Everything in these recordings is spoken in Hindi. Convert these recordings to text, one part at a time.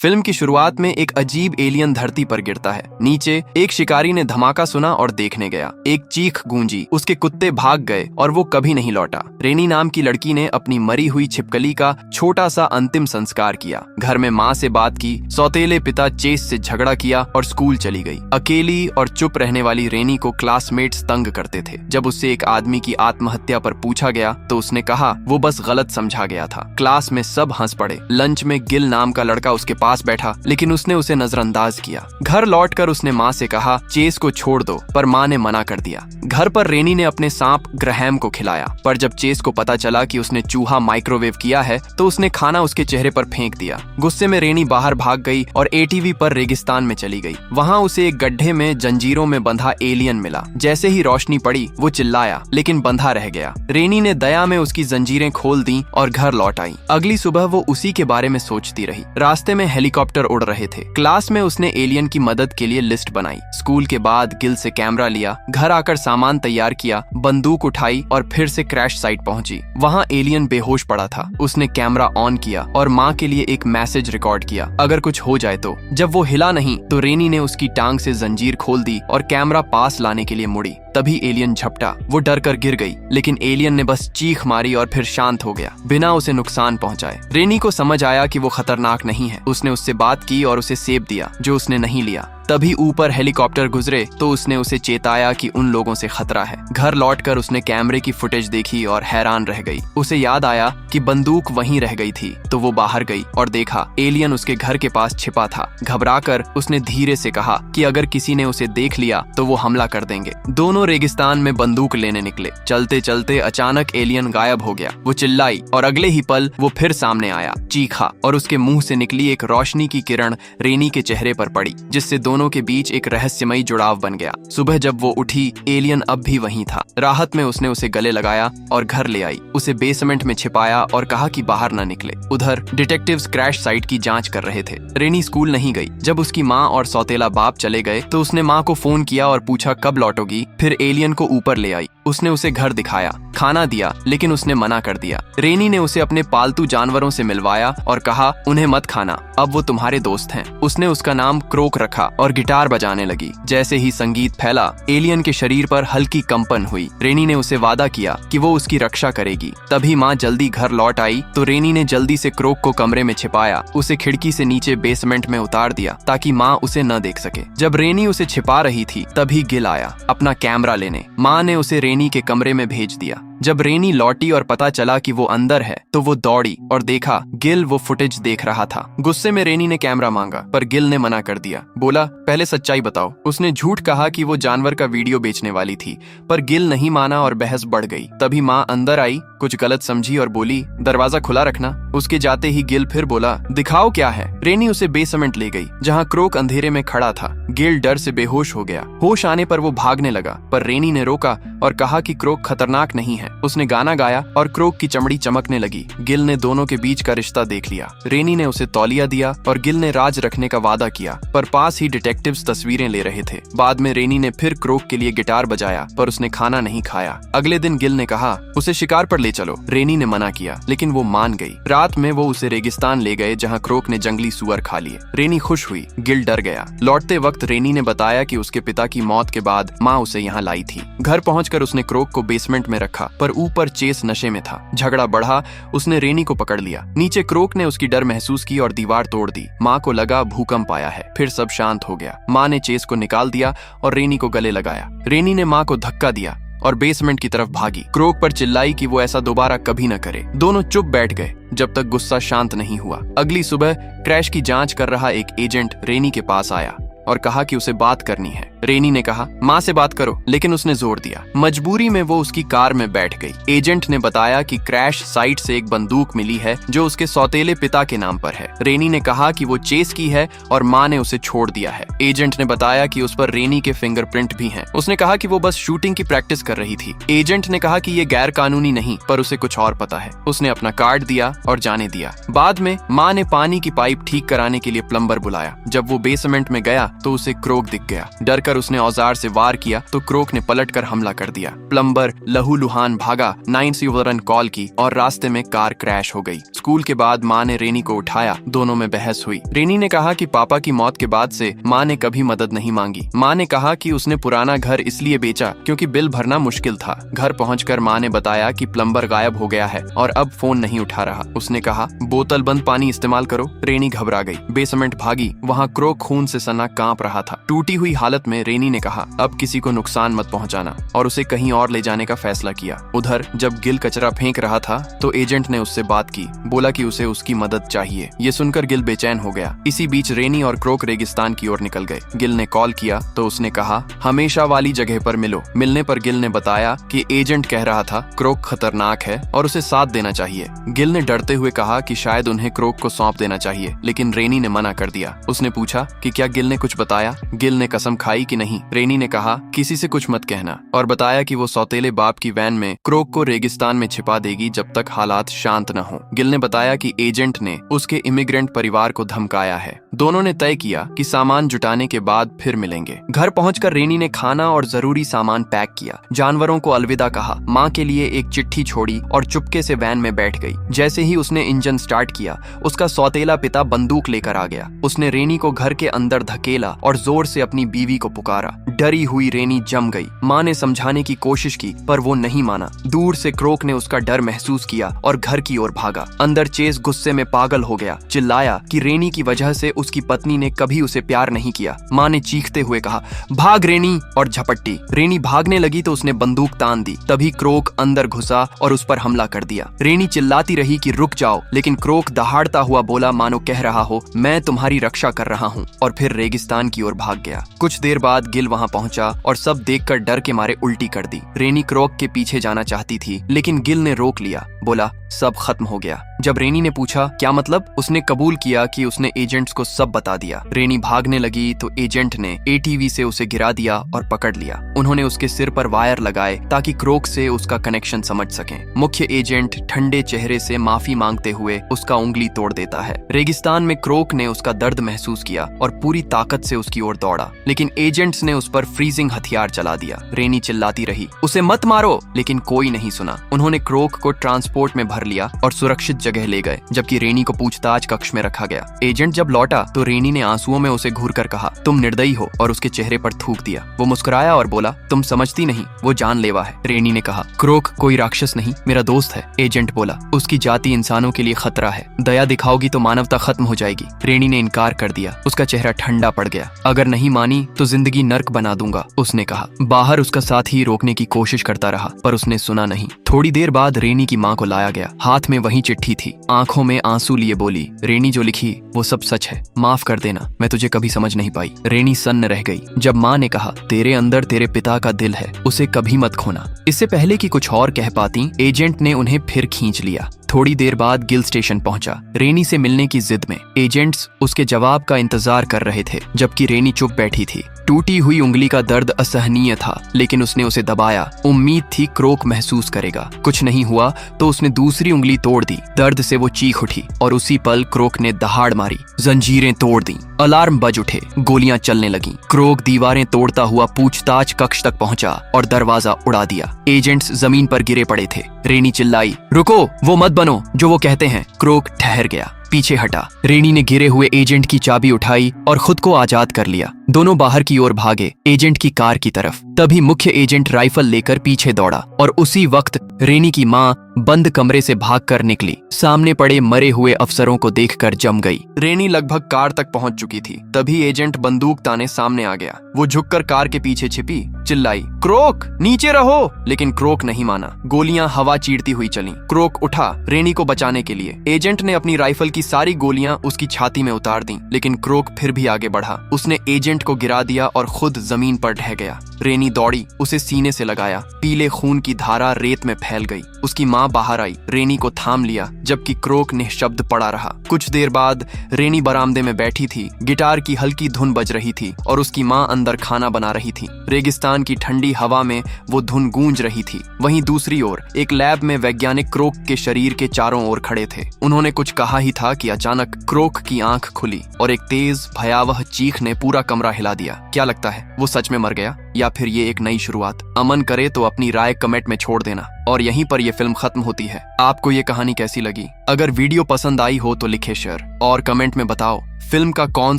फिल्म की शुरुआत में एक अजीब एलियन धरती पर गिरता है। नीचे एक शिकारी ने धमाका सुना और देखने गया। एक चीख गूंजी, उसके कुत्ते भाग गए और वो कभी नहीं लौटा। रेनी नाम की लड़की ने अपनी मरी हुई छिपकली का छोटा सा अंतिम संस्कार किया। घर में माँ से बात की, सौतेले पिता चेस से झगड़ा किया और स्कूल चली गई। अकेली और चुप रहने वाली रेनी को क्लासमेट्स तंग करते थे। जब उससे एक आदमी की आत्महत्या पर पूछा गया तो उसने कहा वो बस गलत समझा गया था। क्लास में सब हंस पड़े। लंच में गिल नाम का लड़का उसके पास बैठा, लेकिन उसने उसे नजरअंदाज किया। घर लौटकर उसने माँ से कहा चेस को छोड़ दो, पर माँ ने मना कर दिया। घर पर रेनी ने अपने सांप ग्रैहम को खिलाया, पर जब चेस को पता चला कि उसने चूहा माइक्रोवेव किया है तो उसने खाना उसके चेहरे पर फेंक दिया। गुस्से में रेनी बाहर भाग गई और एटीवी पर रेगिस्तान में चली गई। वहाँ उसे एक गड्ढे में जंजीरों में बंधा एलियन मिला। जैसे ही रोशनी पड़ी वो चिल्लाया, लेकिन बंधा रह गया। रेनी ने दया में उसकी जंजीरें खोल दी और घर लौट आई। अगली सुबह वो उसी के बारे में सोचती रही। रास्ते में हेलीकॉप्टर उड़ रहे थे। क्लास में उसने एलियन की मदद के लिए लिस्ट बनाई। स्कूल के बाद गिल से कैमरा लिया। घर आकर सामान तैयार किया, बंदूक उठाई और फिर से क्रैश साइट पहुंची। वहां एलियन बेहोश पड़ा था। उसने कैमरा ऑन किया और माँ के लिए एक मैसेज रिकॉर्ड किया, अगर कुछ हो जाए तो। जब वो हिला नहीं तो रेनी ने उसकी टांग से जंजीर खोल दी और कैमरा पास लाने के लिए मुड़ी। तभी एलियन झपटा। वो डर कर गिर गई, लेकिन एलियन ने बस चीख मारी और फिर शांत हो गया, बिना उसे नुकसान पहुंचाए। रेनी को समझ आया कि वो खतरनाक नहीं है। उसने उससे बात की और उसे सेब दिया, जो उसने नहीं लिया। तभी ऊपर हेलीकॉप्टर गुजरे तो उसने उसे चेताया कि उन लोगों से खतरा है। घर लौटकर उसने कैमरे की फुटेज देखी और हैरान रह गई। उसे याद आया कि बंदूक वहीं रह गई थी, तो वो बाहर गई और देखा एलियन उसके घर के पास छिपा था। घबराकर उसने धीरे से कहा कि अगर किसी ने उसे देख लिया तो वो हमला कर देंगे। दोनों रेगिस्तान में बंदूक लेने निकले। चलते चलते अचानक एलियन गायब हो गया। वो चिल्लाई और अगले ही पल वो फिर सामने आया, चीखा और उसके मुंह से निकली एक रोशनी की किरण रेनी के चेहरे पर पड़ी, जिससे दोनों के बीच एक रहस्यमयी जुड़ाव बन गया। सुबह जब वो उठी, एलियन अब भी वहीं था। राहत में उसने उसे गले लगाया और घर ले आई। उसे बेसमेंट में छिपाया और कहा कि बाहर न निकले। उधर डिटेक्टिव्स क्रैश साइट की जांच कर रहे थे। रेनी स्कूल नहीं गई। जब उसकी माँ और सौतेला बाप चले गए तो उसने माँ को फोन किया और पूछा कब लौटोगी। फिर एलियन को ऊपर ले आई। उसने उसे घर दिखाया, खाना दिया, लेकिन उसने मना कर दिया। रेनी ने उसे अपने पालतू जानवरों से मिलवाया और कहा उन्हें मत खाना, अब वो तुम्हारे दोस्त हैं। उसने उसका नाम क्रोक रखा और गिटार बजाने लगी। जैसे ही संगीत फैला, एलियन के शरीर पर हल्की कंपन हुई। रेनी ने उसे वादा किया कि वो उसकी रक्षा करेगी। तभी माँ जल्दी घर लौट आई तो रेनी ने जल्दी से क्रोक को कमरे में छिपाया। उसे खिड़की से नीचे बेसमेंट में उतार दिया ताकि माँ उसे न देख सके। जब रेनी उसे छिपा रही थी तभी गिल आया अपना कैमरा लेने। माँ ने उसे रेनी के कमरे में भेज दिया। जब रेनी लौटी और पता चला कि वो अंदर है तो वो दौड़ी और देखा गिल वो फुटेज देख रहा था। गुस्से में रेनी ने कैमरा मांगा, पर गिल ने मना कर दिया। बोला पहले सच्चाई बताओ। उसने झूठ कहा कि वो जानवर का वीडियो बेचने वाली थी, पर गिल नहीं माना और बहस बढ़ गई। तभी माँ अंदर आई, कुछ गलत समझी और बोली दरवाजा खुला रखना। उसके जाते ही गिल फिर बोला दिखाओ क्या है। रेनी उसे बेसमेंट ले गई, जहाँ क्रोक अंधेरे में खड़ा था। गिल डर से बेहोश हो गया। होश आने पर वो भागने लगा, पर रेनी ने रोका और कहा कि क्रोक खतरनाक नहीं है। उसने गाना गाया और क्रोक की चमड़ी चमकने लगी। गिल ने दोनों के बीच का रिश्ता देख लिया। रेनी ने उसे तौलिया दिया और गिल ने राज रखने का वादा किया, पर पास ही डिटेक्टिव्स तस्वीरें ले रहे थे। बाद में रेनी ने फिर क्रोक के लिए गिटार बजाया, पर उसने खाना नहीं खाया। अगले दिन गिल ने कहा उसे शिकार पर ले चलो। रेनी ने मना किया, लेकिन वो मान गई। रात में वो उसे रेगिस्तान ले गए, जहाँ क्रोक ने जंगली सुअर खा लिए। रेनी खुश हुई, गिल डर गया। लौटते वक्त रेनी ने बताया कि उसके पिता की मौत के बाद माँ उसे यहाँ लाई थी। घर पहुंचकर उसने क्रोक को बेसमेंट में रखा, पर ऊपर चेस नशे में था। झगड़ा बढ़ा, उसने रेनी को पकड़ लिया। नीचे क्रोक ने उसकी डर महसूस की और दीवार तोड़ दी। माँ को लगा भूकंप आया है। फिर सब शांत हो गया। माँ ने चेस को निकाल दिया और रेनी को गले लगाया। रेनी ने माँ को धक्का दिया और बेसमेंट की तरफ भागी। क्रोक पर चिल्लाई कि वो ऐसा दोबारा कभी न करे। दोनों चुप बैठ गए जब तक गुस्सा शांत नहीं हुआ। अगली सुबह क्रैश की जांच कर रहा एक एजेंट रेनी के पास आया और कहा कि उसे बात करनी है। रेनी ने कहा माँ से बात करो, लेकिन उसने जोर दिया। मजबूरी में वो उसकी कार में बैठ गई। एजेंट ने बताया कि क्रैश साइट से एक बंदूक मिली है जो उसके सौतेले पिता के नाम पर है। रेनी ने कहा कि वो चेस की है और माँ ने उसे छोड़ दिया है। एजेंट ने बताया कि उस पर रेनी के फिंगरप्रिंट भी हैं। उसने कहा कि वो बस शूटिंग की प्रैक्टिस कर रही थी। एजेंट ने कहा कि ये गैर कानूनी नहीं, पर उसे कुछ और पता है। उसने अपना कार्ड दिया और जाने दिया। बाद में माँ ने पानी की पाइप ठीक कराने के लिए प्लम्बर बुलाया। जब वो बेसमेंट में गया तो उसे क्रोक दिख गया। डर कर उसने औजार से वार किया तो क्रोक ने पलटकर हमला कर दिया। प्लम्बर लहूलुहान भागा, 911 कॉल की और रास्ते में कार क्रैश हो गई। स्कूल के बाद माँ ने रेनी को उठाया, दोनों में बहस हुई। रेनी ने कहा कि पापा की मौत के बाद से माँ ने कभी मदद नहीं मांगी। माँ ने कहा कि उसने पुराना घर इसलिए बेचा क्योंकि बिल भरना मुश्किल था। घर पहुंचकर माँ ने बताया कि प्लम्बर गायब हो गया है और अब फोन नहीं उठा रहा। उसने कहा बोतल बंद पानी इस्तेमाल करो। रेनी घबरा गई, बेसमेंट भागी। वहाँ क्रोक खून से सना कांप रहा था। टूटी हुई हालत में रेनी ने कहा अब किसी को नुकसान मत पहुंचाना और उसे कहीं और ले जाने का फैसला किया। उधर जब गिल कचरा फेंक रहा था तो एजेंट ने उससे बात की, बोला कि उसे उसकी मदद चाहिए। ये सुनकर गिल बेचैन हो गया। इसी बीच रेनी और क्रोक रेगिस्तान की ओर निकल गए। गिल ने कॉल किया तो उसने कहा हमेशा वाली जगह पर मिलो। मिलने पर गिल ने बताया कि एजेंट कह रहा था क्रोक खतरनाक है और उसे साथ देना चाहिए। गिल ने डरते हुए कहा कि शायद उन्हें क्रोक को सौंप देना चाहिए, लेकिन रेनी ने मना कर दिया। उसने पूछा कि क्या गिल ने कुछ बताया। गिल ने कसम खाई कि नहीं। रेनी ने कहा किसी से कुछ मत कहना और बताया कि वो सौतेले बाप की वैन में क्रोक को रेगिस्तान में छिपा देगी जब तक हालात शांत न हो। गिल ने बताया कि एजेंट ने उसके इमिग्रेंट परिवार को धमकाया है। दोनों ने तय किया कि सामान जुटाने के बाद फिर मिलेंगे। घर पहुंचकर रेनी ने खाना और जरूरी सामान पैक किया, जानवरों को अलविदा कहा, माँ के लिए एक चिट्ठी छोड़ी और चुपके से वैन में बैठ गई। जैसे ही उसने इंजन स्टार्ट किया, उसका सौतेला पिता बंदूक लेकर आ गया। उसने रेनी को घर के अंदर धकेला और जोर से अपनी बीवी को पुकारा। डरी हुई रेनी जम गई। माँ ने समझाने की कोशिश की पर वो नहीं माना। दूर से क्रोक ने उसका डर महसूस किया और घर की ओर भागा। अंदर चेस गुस्से में पागल हो गया, चिल्लाया कि रेनी की वजह से उसकी पत्नी ने कभी उसे प्यार नहीं किया। माँ ने चीखते हुए कहा भाग रेनी, और झपट्टी। रेनी भागने लगी तो उसने बंदूक तान दी। तभी क्रोक अंदर घुसा और उस पर हमला कर दिया। रेनी चिल्लाती रही कि रुक जाओ, लेकिन क्रोक दहाड़ता हुआ बोला मानो कह रहा हो मैं तुम्हारी रक्षा कर रहा हूँ, और फिर रेगिस्तान की ओर भाग गया। कुछ देर बाद गिल वहाँ पहुंचा और सब देखकर डर के मारे उल्टी कर दी। रेनी क्रोक के पीछे जाना चाहती थी, लेकिन गिल ने रोक लिया, बोला सब खत्म हो गया। जब रेनी ने पूछा क्या मतलब, उसने कबूल किया कि उसने एजेंट्स को सब बता दिया। रेनी भागने लगी तो एजेंट ने एटीवी से उसे गिरा दिया और पकड़ लिया। उन्होंने उसके सिर पर वायर लगाए ताकि क्रोक से उसका कनेक्शन समझ सकें। मुख्य एजेंट ठंडे चेहरे से माफी मांगते हुए उसका उंगली तोड़ देता है। रेगिस्तान में क्रोक ने उसका दर्द महसूस किया और पूरी ताकत से उसकी ओर दौड़ा, लेकिन एजेंट्स ने उस पर फ्रीजिंग हथियार चला दिया। रेनी चिल्लाती रही उसे मत मारो, लेकिन कोई नहीं सुना। उन्होंने क्रोक को ट्रांसपोर्ट में भर लिया और सुरक्षित जगह ले गए, जबकि रेनी को पूछताछ कक्ष में रखा गया। एजेंट जब लौटा तो रेनी ने आंसुओं में उसे घूरकर कहा तुम निर्दयी हो, और उसके चेहरे पर थूक दिया। वो मुस्कुराया और बोला तुम समझती नहीं, वो जानलेवा है। रेनी ने कहा क्रोक कोई राक्षस नहीं, मेरा दोस्त है। एजेंट बोला उसकी जाति इंसानों के लिए खतरा है, दया दिखाओगी तो मानवता खत्म हो जाएगी। रेनी ने इनकार कर दिया। उसका चेहरा ठंडा पड़ गया। अगर नहीं मानी तो जिंदगी नर्क बना दूंगा, उसने कहा। बाहर उसका साथी रोकने की कोशिश करता रहा पर उसने सुना नहीं। थोड़ी देर बाद रेनी की माँ को लाया गया। हाथ में वही चिट्ठी थी। आंखों में आंसू लिए बोली रेनी जो लिखी वो सब सच है, माफ कर देना, मैं तुझे कभी समझ नहीं पाई। रेनी सन्न रह गई। जब माँ ने कहा तेरे अंदर तेरे पिता का दिल है, उसे कभी मत खोना। इससे पहले कि कुछ और कह पाती, एजेंट ने उन्हें फिर खींच लिया। थोड़ी देर बाद गिल स्टेशन पहुंचा, रेनी से मिलने की जिद में। एजेंट्स उसके जवाब का इंतजार कर रहे थे, जबकि रेनी चुप बैठी थी। टूटी हुई उंगली का दर्द असहनीय था, लेकिन उसने उसे दबाया। उम्मीद थी क्रोक महसूस करेगा। कुछ नहीं हुआ तो उसने दूसरी उंगली तोड़ दी। दर्द से वो चीख उठी और उसी पल क्रोक ने दहाड़ मारी। जंजीरें तोड़ दी, अलार्म बज उठे, गोलियां चलने लगीं। क्रोक दीवारें तोड़ता हुआ पूछताछ कक्ष तक पहुंचा और दरवाजा उड़ा दिया। एजेंट्स जमीन पर गिरे पड़े थे। रेनी चिल्लाई रुको, वो मत बनो जो वो कहते हैं। क्रोक ठहर गया, पीछे हटा। रेनी ने गिरे हुए एजेंट की चाबी उठाई और खुद को आजाद कर लिया। दोनों बाहर की ओर भागे, एजेंट की कार की तरफ। तभी मुख्य एजेंट राइफल लेकर पीछे दौड़ा और उसी वक्त रेनी की माँ बंद कमरे से भागकर निकली। सामने पड़े मरे हुए अफसरों को देखकर जम गई। रेनी लगभग कार तक पहुंच चुकी थी। तभी एजेंट बंदूक ताने सामने आ गया। वो झुककर कार के पीछे छिपी, चिल्लाई क्रोक नीचे रहो, लेकिन क्रोक नहीं माना। गोलियां हवा चीरती हुई चलीं। क्रोक उठा रेनी को बचाने के लिए। एजेंट ने अपनी राइफल की सारी गोलियां उसकी छाती में उतार दी, लेकिन क्रोक फिर भी आगे बढ़ा। उसने एजेंट को गिरा दिया और खुद जमीन पर ढह गया। रेनी दौड़ी, उसे सीने से लगाया। पीले खून की धारा रेत में फैल गई। उसकी माँ बाहर आई, रेनी को थाम लिया, जबकि क्रोक निःशब्द पड़ा रहा। कुछ देर बाद रेनी बरामदे में बैठी थी। गिटार की हल्की धुन बज रही थी और उसकी माँ अंदर खाना बना रही थी। रेगिस्तान की ठंडी हवा में वो धुन गूंज रही थी। वहीं दूसरी ओर एक लैब में वैज्ञानिक क्रोक के शरीर के चारों ओर खड़े थे। उन्होंने कुछ कहा ही था कि अचानक क्रोक की आंख खुली और एक तेज भयावह चीख ने पूरा कमरा हिला दिया। क्या लगता है, वो सच में मर गया या फिर ये एक नई शुरुआत? अमन करे तो अपनी राय कमेंट में छोड़ देना। और यहीं पर ये फिल्म खत्म होती है। आपको ये कहानी कैसी लगी? अगर वीडियो पसंद आई हो तो लिखे शेयर और कमेंट में बताओ फिल्म का कौन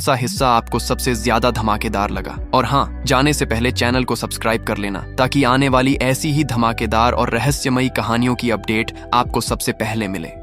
सा हिस्सा आपको सबसे ज्यादा धमाकेदार लगा। और हाँ, जाने से पहले चैनल को सब्सक्राइब कर लेना ताकि आने वाली ऐसी ही धमाकेदार और रहस्यमयी कहानियों की अपडेट आपको सबसे पहले मिले।